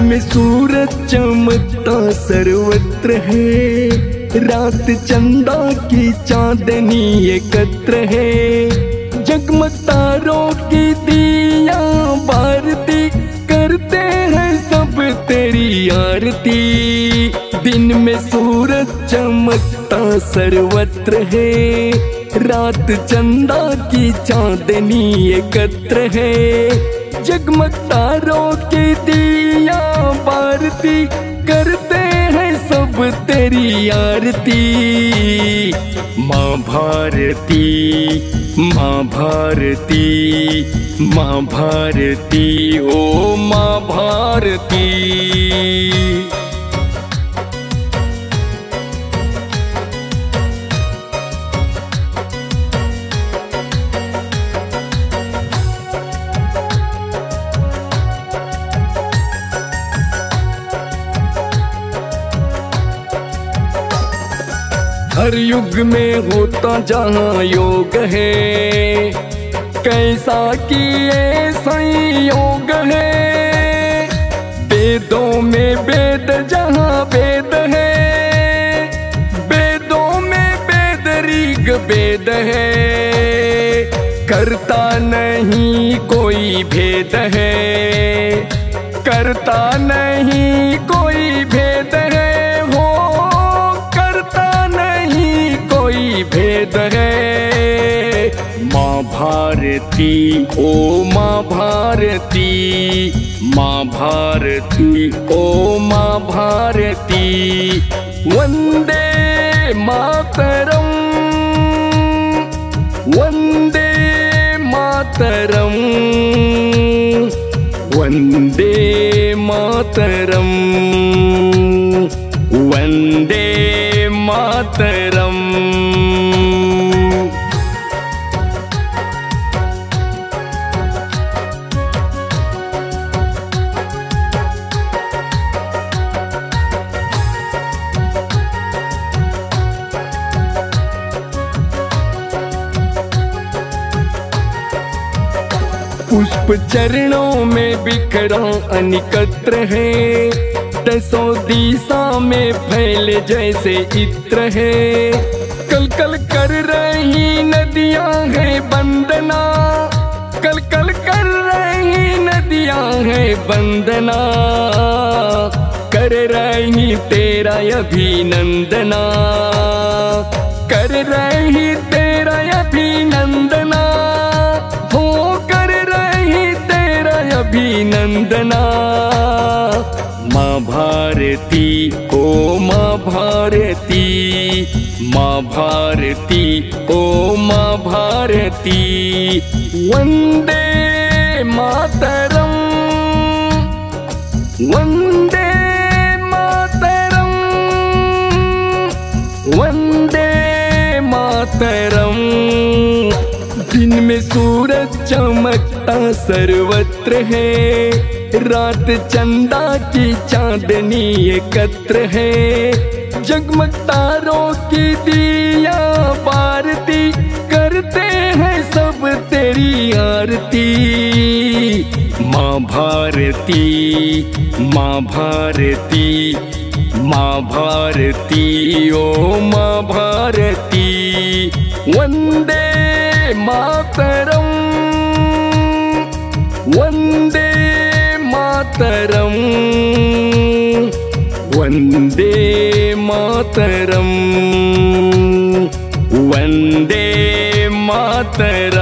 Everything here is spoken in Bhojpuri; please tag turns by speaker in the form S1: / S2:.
S1: में सूरज चमकता सर्वत्र है, रात चंदा की चांदनी एकत्र है। जगमग तारों की दिया बारती, करते हैं सब तेरी आरती। दिन में सूरज चमकता सर्वत्र है, रात चंदा की चांदनी एकत्र है। जगमग तारों की दिया बारती, करते हैं सब तेरी आरती। माँ भारती, माँ भारती, माँ भारती, ओ माँ भारती। हर युग में होता जहाँ योग है, कैसा कि ऐसा योग है। वेदों में वेद जहाँ वेद है, वेदों में वेद ऋग वेद है। करता नहीं कोई भेद है, करता नहीं कोई भेद है। भेद है। माँ भारती, ओ माँ भारती, माँ भारती, ओ माँ भारती। वंदे मातरम, वंदे मातरम, वंदे मातरम, वंदे मातरम। पुष्प चरणों में बिखरा अनिकत्र है, दसों दिशा में फैले जैसे इत्र है। कल कल कर रही नदियां है वंदना, कल कल कर रही नदियां है वंदना। कर रही तेरा अभिनंदना, कर रही तेरा अभिनंदना, हो कर रही तेरा अभिनंदना। माँ भारती, ओ माँ भारती, माँ भारती, ओ माँ भारती। वंदे मातरम, वंदे मातरम, वंदे मातरम। दिन में सूरज चमकता सर्वत्र है, रात चंदा की चांदनी एकत्र है। जगमग तारों की दिया बारती, करते हैं सब तेरी आरती। माँ भारती, माँ भारती, माँ भारती, ओ माँ भारती। वंदे मातरम, वंदे मातरम, वंदे मातरम, वंदे मातरम।